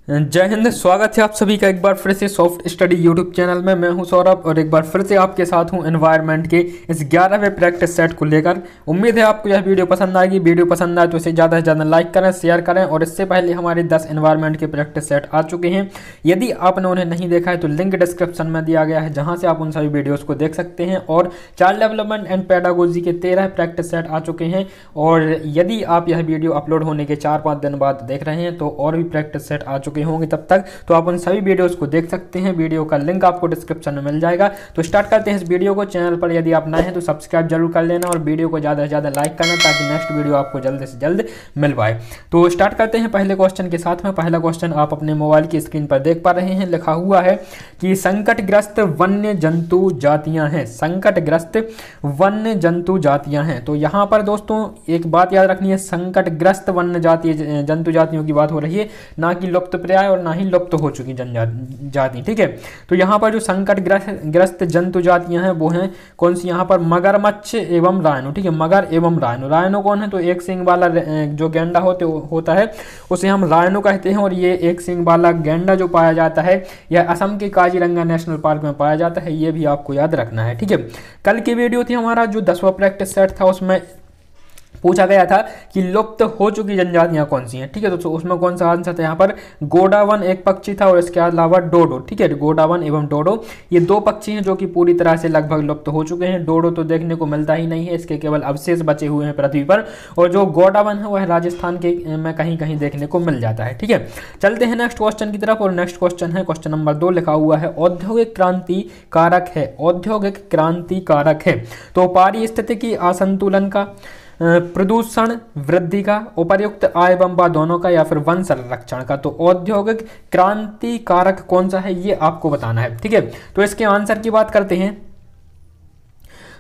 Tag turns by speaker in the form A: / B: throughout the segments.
A: जय हिंद। स्वागत है आप सभी का एक बार फिर से सॉफ्ट स्टडी यूट्यूब चैनल में। मैं हूं सौरभ और एक बार फिर से आपके साथ हूं एनवायरनमेंट के इस 11वें प्रैक्टिस सेट को लेकर। उम्मीद है आपको यह वीडियो पसंद आएगी। वीडियो पसंद आए तो इसे ज़्यादा से ज़्यादा लाइक करें, शेयर करें। और इससे पहले हमारे 10 एनवायरनमेंट के प्रैक्टिस सेट आ चुके हैं। यदि आपने उन्हें नहीं देखा है तो लिंक डिस्क्रिप्शन में दिया गया है, जहाँ से आप उन सभी वीडियोज़ को देख सकते हैं। और चाइल्ड डेवलपमेंट एंड पेडागोजी के 13 प्रैक्टिस सेट आ चुके हैं। और यदि आप यह वीडियो अपलोड होने के 4-5 दिन बाद देख रहे हैं तो और भी प्रैक्टिस सेट आ चुके होंगे तब तक, तो आप उन सभी वीडियोस को देख सकते हैं। वीडियो का लिंक आपको डिस्क्रिप्शन में मिल जाएगा। तो स्टार्ट करते हैं इस वीडियो को। चैनल पर यदि आप नए हैं तो सब्सक्राइब जरूर कर लेना और वीडियो को ज़्यादा से ज़्यादा लाइक करना, ताकि नेक्स्ट वीडियो आपको जल्द से जल्द मिल पाए। तो स्टार्ट करते हैं पहले क्वेश्चन के साथ में। पहला क्वेश्चन आप अपने मोबाइल की स्क्रीन पर देख पा रहे हैं। लिखा हुआ है कि संकटग्रस्त वन्य जंतु जातियां हैं। संकटग्रस्त वन्य जंतु जातियां हैं। तो यहाँ पर दोस्तों एक बात याद रखनी है, संकटग्रस्त वन्य जंतु जातियों की बात हो रही है, ना कि लुप्तप्राय और ना ही लुप्त हो चुकी जाति। ठीक है, तो यहाँ पर जो संकटग्रस्त जंतु जातियां हैं वो हैं कौन सी? यहाँ पर मगरमच्छ एवं राइनो। ठीक है, मगर एवं राइनो। राइनो कौन है? तो एक सींग वाला जो गेंडा होता है उसे हम राइनो कहते हैं। और ये एक सींग वाला गेंडा जो पाया जाता है यह असम के काजीरंगा नेशनल पार्क में पाया जाता है। ये भी आपको याद रखना है। ठीक है, कल की वीडियो थी हमारा जो 10वां प्रैक्टिस सेट था, उसमें पूछा गया था कि लुप्त हो चुकी जनजातियां कौन सी हैं। ठीक है, तो उसमें कौन सा आंसर था? यहाँ पर गोडावन एक पक्षी था और इसके अलावा डोडो। ठीक है, गोडावन एवं डोडो ये दो पक्षी हैं जो कि पूरी तरह से लगभग लुप्त हो चुके हैं। डोडो तो देखने को मिलता ही नहीं है, इसके केवल अवशेष बचे हुए हैं पृथ्वी पर। और जो गोडावन है वह राजस्थान के में कहीं कहीं देखने को मिल जाता है। ठीक है, चलते हैं नेक्स्ट क्वेश्चन की तरफ। और नेक्स्ट क्वेश्चन है क्वेश्चन नंबर 2। लिखा हुआ है औद्योगिक क्रांति कारक है। औद्योगिक क्रांति कारक है तो पारिस्थितिकी असंतुलन का, प्रदूषण वृद्धि का, उपर्युक्त आय एवं दोनों का, या फिर वन संरक्षण का। तो औद्योगिक क्रांति कारक कौन सा है ये आपको बताना है। ठीक है, तो इसके आंसर की बात करते हैं।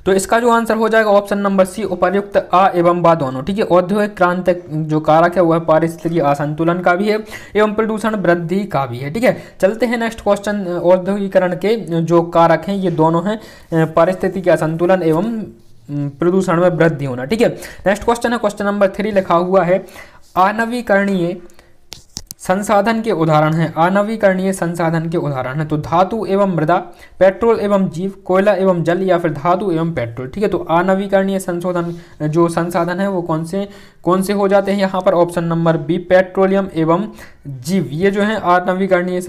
A: तो इसका जो आंसर हो जाएगा ऑप्शन नंबर सी, उपर्युक्त आ एवं बा दोनों। ठीक है, औद्योगिक क्रांति जो कारक है वह पारिस्थितिकी असंतुलन का भी है एवं प्रदूषण वृद्धि का भी है। ठीक है, चलते हैं नेक्स्ट क्वेश्चन। औद्योगिकरण के जो कारक हैं ये दोनों हैं पारिस्थितिकी असंतुलन एवं प्रदूषण में वृद्धि होना। ठीक है, नेक्स्ट क्वेश्चन है क्वेश्चन नंबर 3। लिखा हुआ है आणविकरणीय संसाधन के उदाहरण है। आणविकरणीय संसाधन के उदाहरण है तो धातु एवं मृदा, पेट्रोल एवं जीव, कोयला एवं जल, या फिर धातु एवं पेट्रोल। ठीक है, तो आणविकरणीय संशोधन जो संसाधन है वो कौन से हो जाते हैं? यहाँ पर ऑप्शन नंबर बी, पेट्रोलियम एवं जीव। ये जो है आणविकरणीय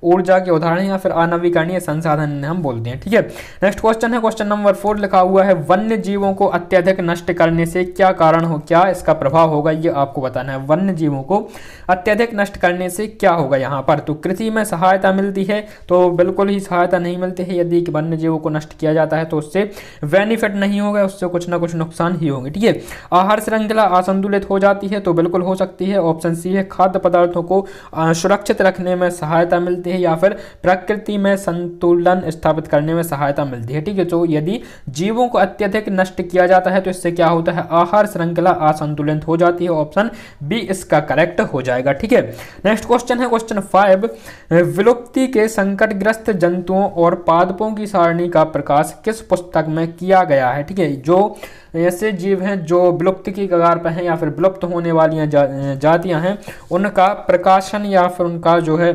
A: ऊर्जा के उदाहरण है, या फिर आणविकरणीय संसाधन हम बोलते हैं। ठीक है, नेक्स्ट क्वेश्चन है क्वेश्चन नंबर 4। लिखा हुआ है वन्य जीवों को अत्यधिक नष्ट करने से क्या कारण हो, क्या इसका प्रभाव होगा, ये आपको बताना है। वन्य जीवों को अत्यधिक नष्ट करने से क्या होगा? यहाँ पर तो कृषि में सहायता मिलती है, तो बिल्कुल ही सहायता नहीं मिलती है। यदि वन्य जीवों को नष्ट किया जाता है तो उससे बेनिफिट नहीं होगा, उससे कुछ ना कुछ नुकसान ही होंगे। ठीक है, आहार श्रृंखला असंतुलित हो जाती है, तो बिल्कुल हो सकती है। ऑप्शन सी है, खाद्य पदार्थों को सुरक्षित रखने में सहायता मिलती है, या फिर प्रकृति में संतुलन स्थापित करने में सहायता मिलती है। ठीक है, तो यदि जीवों को अत्यधिक नष्ट किया जाता है तो इससे क्या होता है? आहार श्रृंखला असंतुलित हो जाती है। ऑप्शन बी इसका करेक्ट हो जाएगा। ठीक है, नेक्स्ट क्वेश्चन है क्वेश्चन 5। विलुप्ति के संकटग्रस्त जंतुओं और पादपों की सारणी का प्रकाश किस पुस्तक में किया गया है? ठीक है, जो ऐसे जीव हैं जो विलुप्ति की कगार पर हैं या फिर विलुप्त होने वाली जातियां हैं, उनका प्रकाशन या फिर उनका जो है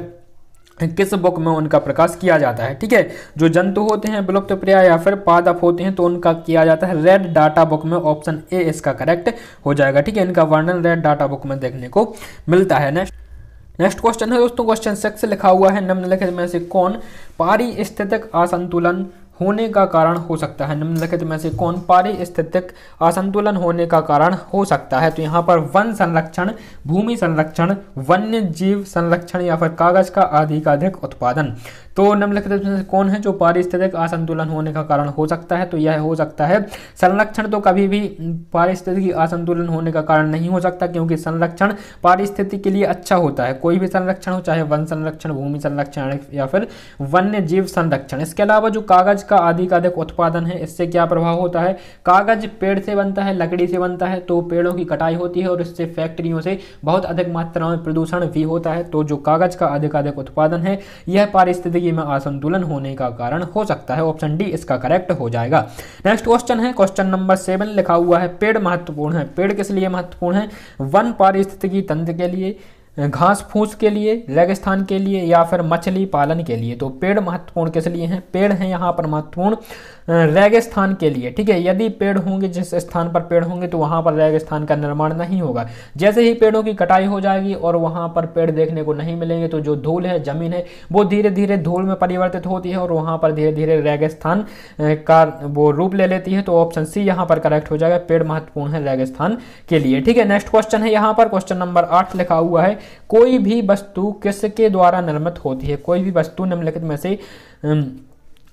A: किस बुक में उनका प्रकाश किया जाता है? ठीक है, जो जंतु होते हैं विलुप्त प्राय या फिर पादप होते हैं तो उनका किया जाता है रेड डाटा बुक में। ऑप्शन ए इसका करेक्ट हो जाएगा। ठीक है, इनका वर्णन रेड डाटा बुक में देखने को मिलता है। नेक्स्ट क्वेश्चन है दोस्तों क्वेश्चन 6। लिखा हुआ है निम्नलिखित में से कौन पारिस्थितिक असंतुलन होने का कारण हो सकता है? निम्नलिखित में से कौन पारिस्थितिक असंतुलन होने का कारण हो सकता है? तो यहाँ पर वन संरक्षण, भूमि संरक्षण, वन्य जीव संरक्षण, या फिर कागज का अधिकाधिक उत्पादन। तो निम्नलिखित में से कौन है जो पारिस्थितिक असंतुलन होने का कारण हो सकता है? तो यह हो सकता है संरक्षण। तो कभी भी पारिस्थितिकी असंतुलन होने का कारण नहीं हो सकता, क्योंकि संरक्षण पारिस्थितिकी के लिए अच्छा होता है। कोई भी संरक्षण हो, चाहे वन संरक्षण, भूमि संरक्षण या फिर वन्य जीव संरक्षण। इसके अलावा जो कागज का अधिकाधिक उत्पादन है, इससे क्या प्रभाव होता है? कागज पेड़ से बनता है, लकड़ी से बनता है, तो पेड़ों की कटाई होती है और इससे फैक्ट्रियों से बहुत अधिक मात्रा में प्रदूषण भी होता है। तो जो कागज का अधिकाधिक उत्पादन है यह पारिस्थितिकी में असंतुलन होने का कारण हो सकता है। ऑप्शन डी इसका करेक्ट हो जाएगा। नेक्स्ट क्वेश्चन है क्वेश्चन नंबर 7। लिखा हुआ है पेड़ महत्वपूर्ण है। पेड़ किस लिए महत्वपूर्ण है? वन पारिस्थितिकी तंत्र के लिए, घास फूस के लिए, रेगिस्तान के लिए या फिर मछली पालन के लिए। तो पेड़ महत्वपूर्ण किस लिए हैं? पेड़ हैं यहाँ पर महत्वपूर्ण रेगिस्तान के लिए, ठीक है। यदि पेड़ होंगे, जिस स्थान पर पेड़ होंगे तो वहाँ पर रेगिस्तान का निर्माण नहीं होगा। जैसे ही पेड़ों की कटाई हो जाएगी और वहाँ पर पेड़ देखने को नहीं मिलेंगे तो जो धूल है, जमीन है, वो धीरे धीरे धूल में परिवर्तित होती है और वहाँ पर धीरे धीरे रेगिस्तान का वो रूप ले लेती है। तो ऑप्शन सी यहाँ पर करेक्ट हो जाएगा, पेड़ महत्वपूर्ण है रेगिस्तान के लिए, ठीक है। नेक्स्ट क्वेश्चन है यहाँ पर क्वेश्चन नंबर 8 लिखा हुआ है, कोई भी वस्तु किसके द्वारा निर्मित होती है? कोई भी वस्तु निम्नलिखित में से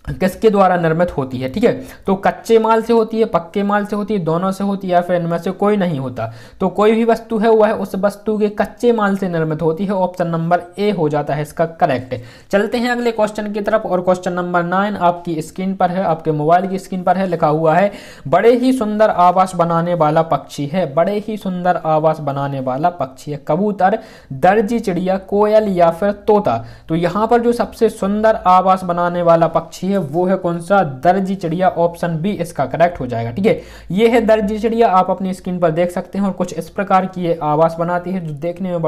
A: किसके द्वारा निर्मित होती है, ठीक है। तो कच्चे माल से होती है, पक्के माल से होती है, दोनों से होती है या फिर इनमें से कोई नहीं होता। तो कोई भी वस्तु है वह उस वस्तु के कच्चे माल से निर्मित होती है। ऑप्शन नंबर ए हो जाता है इसका करेक्ट। चलते हैं अगले क्वेश्चन की तरफ और क्वेश्चन नंबर 9 आपकी स्क्रीन पर है, आपके मोबाइल की स्क्रीन पर है। लिखा हुआ है, बड़े ही सुंदर आवास बनाने वाला पक्षी है। बड़े ही सुंदर आवास बनाने वाला पक्षी है। कबूतर, दर्जी चिड़िया, कोयल या फिर तोता। तो यहाँ पर जो सबसे सुंदर आवास बनाने वाला पक्षी वो है कौन सा? दर्जी चिड़िया। ऑप्शन बी इसका करेक्ट हो जाएगा, ठीक है। ये है दर्जी चिड़िया, आप अपनी स्क्रीन पर देख सकते हैं और कुछ इस प्रकार की ये आवास बनाती है जो देखने में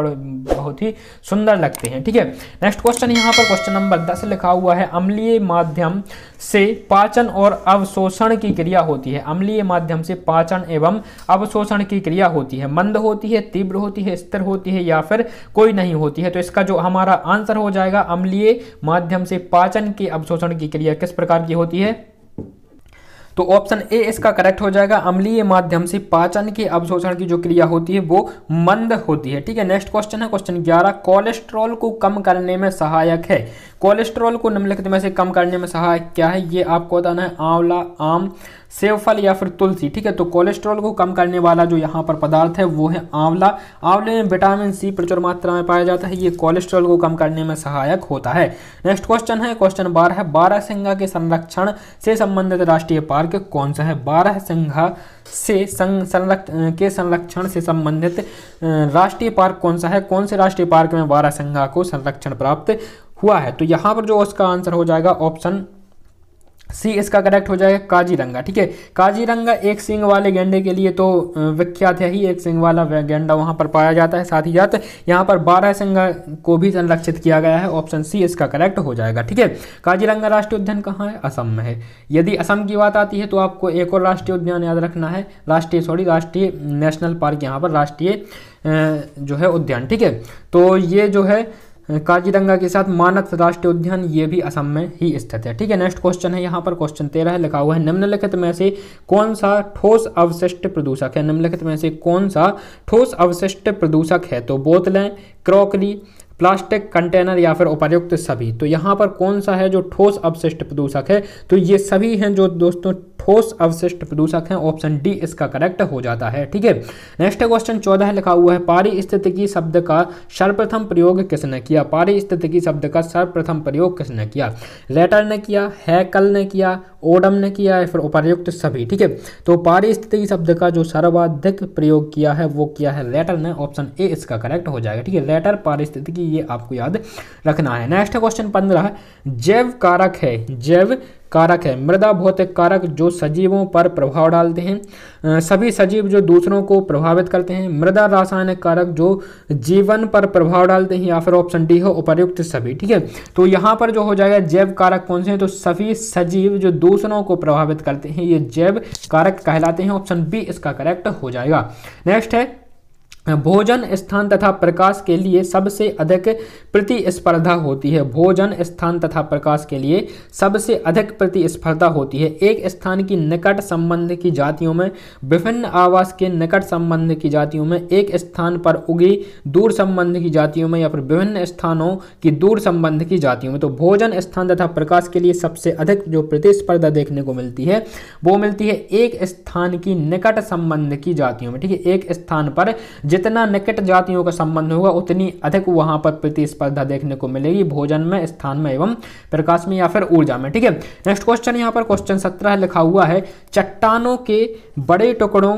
A: बहुत ही सुंदर लगते हैं, ठीक है। नेक्स्ट क्वेश्चन यहाँ पर क्वेश्चन नंबर 10 लिखा हुआ है, अम्लीय माध्यम से पाचन और अवशोषण की क्रिया होती है। अम्लीय माध्यम से पाचन एवं अवशोषण की क्रिया होती है। मंद होती है, तीव्र होती है, स्थिर होती है या फिर कोई नहीं होती है। तो इसका जो हमारा आंसर हो जाएगा, अम्लीय माध्यम से पाचन के अवशोषण की क्रिया किस प्रकार की होती है? तो ऑप्शन ए इसका करेक्ट हो जाएगा, अम्लीय माध्यम से पाचन के अवशोषण की जो क्रिया होती है वो मंद होती है, ठीक है। नेक्स्ट क्वेश्चन है क्वेश्चन 11, कोलेस्ट्रॉल को कम करने में सहायक है। कोलेस्ट्रॉल को निम्नलिखित में से कम करने में सहायक क्या है? ये आपको बताना है, आंवला, आम, सेब फल या फिर तुलसी, ठीक है। तो कोलेस्ट्रॉल को कम करने वाला जो यहाँ पर पदार्थ है वो है आंवला। आंवले में विटामिन सी प्रचुर मात्रा में पाया जाता है, ये कोलेस्ट्रॉल को कम करने में सहायक होता है। नेक्स्ट क्वेश्चन है क्वेश्चन 12, बारहसिंगा के संरक्षण से संबंधित राष्ट्रीय पार्क कौन सा है? बारहसिंगा से संरक्षण से संबंधित राष्ट्रीय पार्क कौन सा है? कौन से राष्ट्रीय पार्क में बारहसिंगा को संरक्षण प्राप्त हुआ है? तो यहाँ पर जो उसका आंसर हो जाएगा ऑप्शन सी इसका करेक्ट हो जाएगा, काजीरंगा, ठीक है। काजीरंगा एक सींग वाले गेंडे के लिए तो विख्यात है ही, एक सींग वाला गेंडा वहां पर पाया जाता है। साथ ही साथ यहाँ पर बारहसिंगा को भी संरक्षित किया गया है। ऑप्शन सी इसका करेक्ट हो जाएगा, ठीक है। काजीरंगा राष्ट्रीय उद्यान कहाँ है? असम में है। यदि असम की बात आती है तो आपको एक और राष्ट्रीय उद्यान याद रखना है, राष्ट्रीय नेशनल पार्क, यहाँ पर राष्ट्रीय जो है उद्यान, ठीक है। तो ये जो है काजीरंगा के साथ मानस राष्ट्रीय उद्यान, ये भी असम में ही स्थित है, ठीक है। नेक्स्ट क्वेश्चन है यहाँ पर क्वेश्चन 13 लिखा हुआ है, निम्नलिखित में से कौन सा ठोस अवशिष्ट प्रदूषक है? निम्नलिखित में से कौन सा ठोस अवशिष्ट प्रदूषक है? तो बोतलें, क्रॉकरी, प्लास्टिक कंटेनर या फिर उपर्युक्त सभी। तो यहाँ पर कौन सा है जो ठोस अवशिष्ट प्रदूषक है? तो ये सभी हैं जो दोस्तों ठोस अवशिष्ट प्रदूषक हैं। ऑप्शन डी इसका करेक्ट हो जाता है, ठीक है। नेक्स्ट क्वेश्चन 14 लिखा हुआ है, पारिस्थितिकी शब्द का सर्वप्रथम प्रयोग किसने किया? पारिस्थितिकी शब्द का सर्वप्रथम प्रयोग किसने किया? लेटर ने किया, हैकल ने किया, ओडम ने किया या फिर उपर्युक्त सभी, ठीक है। तो पारिस्थितिकी शब्द का जो सर्वाधिक प्रयोग किया है वो किया है लेटर ने। ऑप्शन ए इसका करेक्ट हो जाएगा, ठीक है। लेटर, पारिस्थितिकी, ये आपको याद रखना है। नेक्स्ट क्वेश्चन 15, जैव कारक है, जैव कारक है मृदा भौतिक कारक जो सजीवों पर प्रभाव डालते हैं, सभी सजीव जो दूसरों को प्रभावित करते हैं, मृदा रासायनिक कारक जो जीवन पर प्रभाव डालते हैं, या फिर ऑप्शन डी हो उपर्युक्त सभी, ठीक है। तो यहाँ पर जो हो जाएगा जैव कारक कौन से हैं? तो सभी सजीव जो दूसरों को प्रभावित करते हैं ये जैव कारक कहलाते हैं। ऑप्शन बी इसका करेक्ट हो जाएगा। नेक्स्ट है, भोजन, स्थान तथा प्रकाश के लिए सबसे अधिक प्रतिस्पर्धा होती है। भोजन, स्थान तथा प्रकाश के लिए सबसे अधिक प्रतिस्पर्धा होती है। एक स्थान की निकट संबंध की जातियों में, विभिन्न आवास के निकट संबंध की जातियों में, एक स्थान पर उगी दूर संबंध की जातियों में, या फिर विभिन्न स्थानों की दूर संबंध की जातियों में। तो भोजन, स्थान तथा प्रकाश के लिए सबसे अधिक जो प्रतिस्पर्धा देखने को मिलती है वो मिलती है एक स्थान की निकट संबंध की जातियों में, ठीक है। एक स्थान पर जितना निकट जातियों का संबंध होगा उतनी अधिक वहां पर प्रतिस्पर्धा देखने को मिलेगी, भोजन में, स्थान में एवं प्रकाश में या फिर ऊर्जा में, ठीक है। नेक्स्ट क्वेश्चन यहाँ पर क्वेश्चन 17 लिखा हुआ है, चट्टानों के बड़े टुकड़ों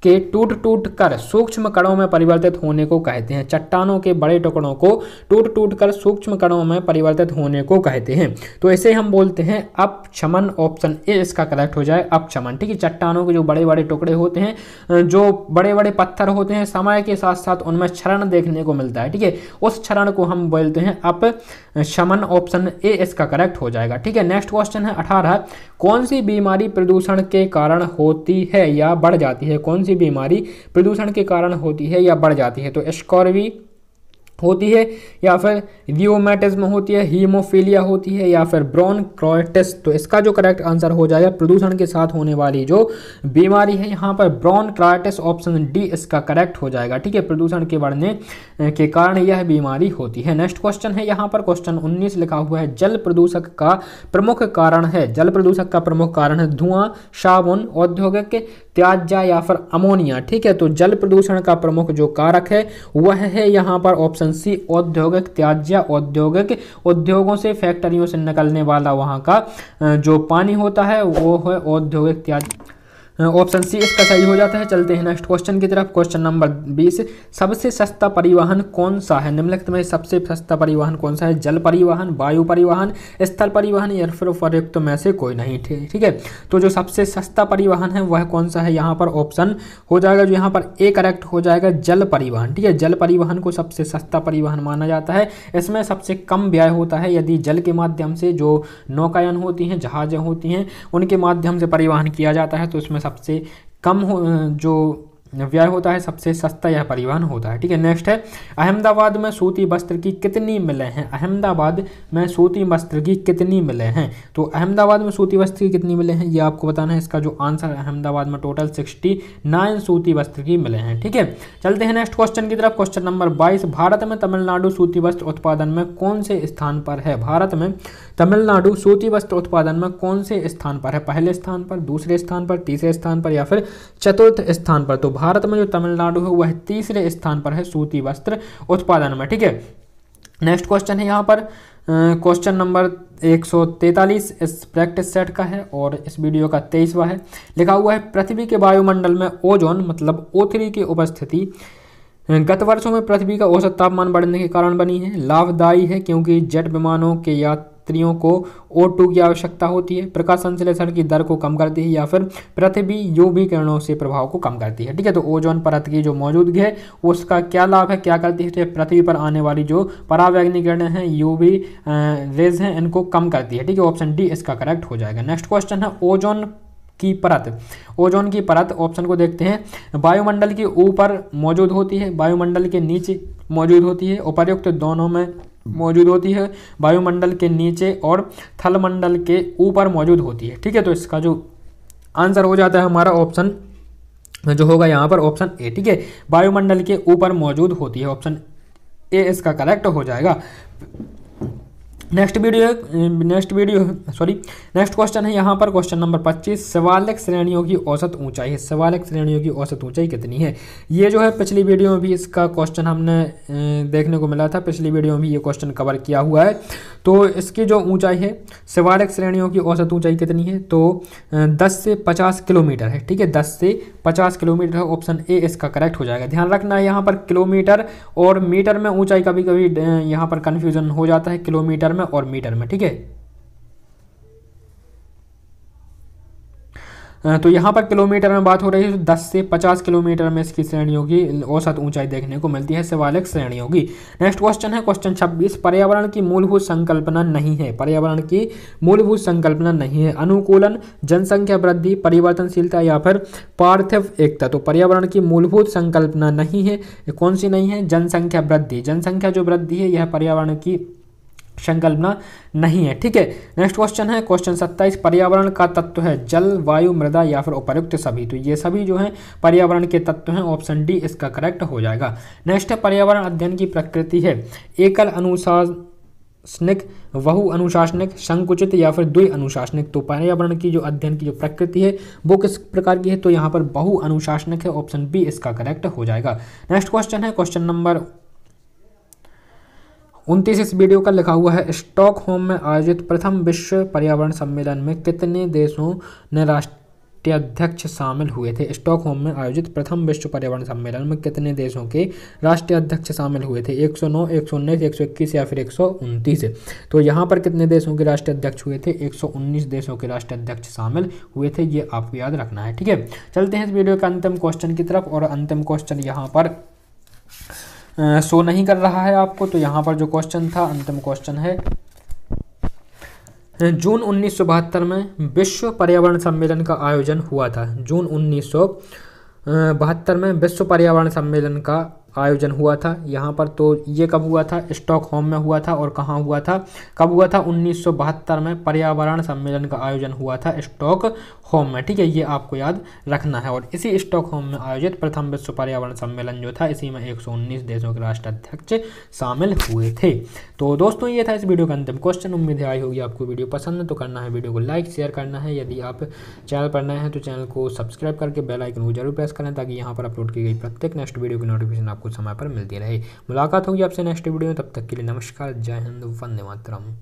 A: के टूट टूट कर सूक्ष्म कणों में परिवर्तित होने को कहते हैं। चट्टानों के बड़े टुकड़ों को टूट टूट कर सूक्ष्म कणों में परिवर्तित होने को कहते हैं। तो इसे हम बोलते हैं अपक्षमन। ऑप्शन ए इसका करेक्ट हो जाए, अपक्षमन। ठीक है, चट्टानों के जो बड़े बड़े टुकड़े होते हैं, जो बड़े बड़े पत्थर होते हैं, समय के साथ साथ उनमें क्षरण देखने को मिलता है। ठीक है, उस क्षरण को हम बोलते हैं अपक्षमन। ऑप्शन ए इसका करेक्ट हो जाएगा। ठीक है, नेक्स्ट क्वेश्चन है 18। कौन सी बीमारी प्रदूषण के कारण होती है या बढ़ जाती है? कौन सी बीमारी प्रदूषण के कारण होती है या बढ़ जाती है? तो स्कॉर्वी होती है, या फिर रियोमेटिज्म होती है, हीमोफीलिया होती है, या फिर ब्रोंकाइटिस। तो इसका जो करेक्ट आंसर हो जाएगा प्रदूषण के साथ होने वाली जो बीमारी है यहाँ पर ब्रोंकाइटिस। ऑप्शन डी इसका करेक्ट हो जाएगा। ठीक है, प्रदूषण के बढ़ने के कारण यह बीमारी होती है। नेक्स्ट क्वेश्चन है यहाँ पर क्वेश्चन 19 लिखा हुआ है, जल प्रदूषक का प्रमुख कारण है। जल प्रदूषक का प्रमुख कारण है धुआं, साबुन, औद्योगिक त्याज्य या फिर अमोनिया। ठीक है, तो जल प्रदूषण का प्रमुख जो कारक है वह है यहाँ पर ऑप्शन सी औद्योगिक त्याज्य। औद्योगिक उद्योगों से, फैक्ट्रियों से निकलने वाला वहाँ का जो पानी होता है वो है औद्योगिक त्याज्य। ऑप्शन सी इसका सही हो जाता है। चलते हैं नेक्स्ट क्वेश्चन की तरफ। क्वेश्चन नंबर 20, सबसे सस्ता परिवहन कौन सा है? निम्नलिखित में सबसे सस्ता परिवहन कौन सा है? जल परिवहन, वायु परिवहन, स्थल परिवहन या फिर उपयुक्त में से कोई नहीं। ठीक है, तो जो सबसे सस्ता परिवहन है वह कौन सा है? यहाँ पर ऑप्शन हो जाएगा जो यहाँ पर ए करेक्ट हो जाएगा, जल परिवहन। ठीक है, जल परिवहन को सबसे सस्ता परिवहन माना जाता है। इसमें सबसे कम व्यय होता है। यदि जल के माध्यम से जो नौकायान होती हैं, जहाजें होती हैं, उनके माध्यम से परिवहन किया जाता है तो इसमें सबसे कम जो व्यय होता है, सबसे सस्ता यह परिवहन होता है। ठीक है, नेक्स्ट है अहमदाबाद में सूती वस्त्र की कितनी मिलें हैं? अहमदाबाद में सूती वस्त्र की कितनी मिलें हैं? तो अहमदाबाद में सूती वस्त्र की कितनी मिलें हैं ये आपको बताना है। इसका जो आंसर है, अहमदाबाद में टोटल 69 सूती वस्त्र की मिले हैं। ठीक है, चलते हैं नेक्स्ट क्वेश्चन की तरफ। क्वेश्चन नंबर 22, भारत में तमिलनाडु सूती वस्त्र उत्पादन में कौन से स्थान पर है? भारत में तमिलनाडु सूती वस्त्र उत्पादन में कौन से स्थान पर है? पहले स्थान पर, दूसरे स्थान पर, तीसरे स्थान पर या फिर चतुर्थ स्थान पर? तो भारत में जो तमिलनाडु है वह तीसरे स्थान पर है सूती वस्त्र उत्पादन में। ठीक है, नेक्स्ट क्वेश्चन है यहाँ पर क्वेश्चन नंबर 143 इस प्रैक्टिस सेट का है और इस वीडियो का 23वां है। लिखा हुआ है, पृथ्वी के वायुमंडल में ओजोन मतलब O3 की उपस्थिति गत वर्षों में पृथ्वी का औसत तापमान बढ़ने के कारण बनी है। लाभदायी है क्योंकि जेट विमानों के यात्रियों को O2 की आवश्यकता होती है। प्रकाश संश्लेषण की दर को कम करती है या फिर पृथ्वी यूवी किरणों से प्रभाव को कम करती है। ठीक है, तो ओजोन परत की जो मौजूदगी है उसका क्या लाभ है, क्या करती है? तो पृथ्वी पर आने वाली जो परावैंगनी किरणें हैं, यूवी रेज हैं, इनको कम करती है। ठीक है, ऑप्शन डी इसका करेक्ट हो जाएगा। नेक्स्ट क्वेश्चन है ओजोन की परत। ओजोन की परत ऑप्शन को देखते हैं। वायुमंडल के ऊपर मौजूद होती है, वायुमंडल के नीचे मौजूद होती है, उपर्युक्त दोनों में मौजूद होती है। वायुमंडल के नीचे और थलमंडल के ऊपर मौजूद होती है। ठीक है, तो इसका जो आंसर हो जाता है हमारा ऑप्शन जो होगा यहाँ पर ऑप्शन ए। ठीक है, वायुमंडल के ऊपर मौजूद होती है, ऑप्शन ए इसका करेक्ट हो जाएगा। नेक्स्ट क्वेश्चन है यहाँ पर क्वेश्चन नंबर 25, शिवालिक श्रेणियों की औसत ऊंचाई है। शिवालिक श्रेणियों की औसत ऊंचाई कितनी है? ये जो है पिछली वीडियो में भी इसका क्वेश्चन हमने देखने को मिला था। पिछली वीडियो में भी ये क्वेश्चन कवर किया हुआ है। तो इसकी जो ऊंचाई है, शिवालिक श्रेणियों की औसत ऊंचाई कितनी है? तो 10 से 50 किलोमीटर है। ठीक है, 10 से 50 किलोमीटर है, ऑप्शन ए इसका करेक्ट हो जाएगा। ध्यान रखना है यहाँ पर किलोमीटर और मीटर में ऊंचाई कभी कभी यहाँ पर कन्फ्यूजन हो जाता है, किलोमीटर में और मीटर में। ठीक है, तो यहाँ पर किलोमीटर में बात हो रही है, तो 10 से 50 किलोमीटर में इसकी श्रेणियों की औसत ऊंचाई देखने को मिलती है, शिवालिक श्रेणियों की। नेक्स्ट क्वेश्चन है क्वेश्चन 26, पर्यावरण की मूलभूत संकल्पना नहीं है। पर्यावरण की मूलभूत संकल्पना नहीं है। अनुकूलन, जनसंख्या वृद्धि, परिवर्तनशीलता या फिर पार्थिव एकता। तो पर्यावरण की मूलभूत संकल्पना नहीं है, कौन सी नहीं है? जनसंख्या वृद्धि। जनसंख्या जो वृद्धि है यह पर्यावरण की संकल्पना नहीं है। ठीक है, नेक्स्ट क्वेश्चन है क्वेश्चन 27, पर्यावरण का तत्व है जल, वायु, मृदा या फिर उपर्युक्त सभी। तो ये सभी जो है पर्यावरण के तत्व हैं, ऑप्शन डी इसका करेक्ट हो जाएगा। नेक्स्ट है पर्यावरण अध्ययन की प्रकृति है एकल अनुशासनिक, बहु अनुशासनिक, संकुचित या फिर द्वि अनुशासनिक। तो पर्यावरण की जो अध्ययन की जो प्रकृति है वो किस प्रकार की है? तो यहाँ पर बहु अनुशासनिक है, ऑप्शन बी इसका करेक्ट हो जाएगा। नेक्स्ट क्वेश्चन है क्वेश्चन नंबर 29 इस वीडियो का लिखा हुआ है, स्टॉकहोम में आयोजित प्रथम विश्व पर्यावरण सम्मेलन में कितने देशों ने राष्ट्रीय राष्ट्राध्यक्ष शामिल हुए थे? स्टॉकहोम में आयोजित प्रथम विश्व पर्यावरण सम्मेलन में कितने देशों के राष्ट्राध्यक्ष शामिल हुए थे? 109, 119, 121 या फिर 129? तो यहाँ पर कितने देशों के राष्ट्राध्यक्ष हुए थे? 119 देशों के राष्ट्राध्यक्ष शामिल हुए थे, ये आपको याद रखना है। ठीक है, चलते हैं इस वीडियो के अंतिम क्वेश्चन की तरफ। और अंतिम क्वेश्चन यहाँ पर शो नहीं कर रहा है आपको, तो यहाँ पर जो क्वेश्चन था, अंतिम क्वेश्चन है, जून 1972 में विश्व पर्यावरण सम्मेलन का आयोजन हुआ था। जून 1972 में विश्व पर्यावरण सम्मेलन का आयोजन हुआ था यहाँ पर। तो ये कब हुआ था? स्टॉकहोम में हुआ था। और कहाँ हुआ था? कब हुआ था? 1972 में पर्यावरण सम्मेलन का आयोजन हुआ था स्टॉकहोम में। ठीक है, ये आपको याद रखना है। और इसी स्टॉकहोम में आयोजित प्रथम विश्व पर्यावरण सम्मेलन जो था, इसी में 119 देशों के राष्ट्राध्यक्ष शामिल हुए थे। तो दोस्तों, ये था इस वीडियो का अंतिम क्वेश्चन। उम्मीद है आई होगी आपको वीडियो पसंद। तो करना है वीडियो को लाइक, शेयर करना है। यदि आप चैनल पर नए हैं तो चैनल को सब्सक्राइब करके बेल आइकन को जरूर प्रेस करें, ताकि यहाँ पर अपलोड की गई प्रत्येक नेक्स्ट वीडियो की नोटिफिकेशन आपको समय पर मिलती रहे। मुलाकात होगी आपसे नेक्स्ट वीडियो में, तब तक के लिए नमस्कार, जय हिंद, वंदे मातरम।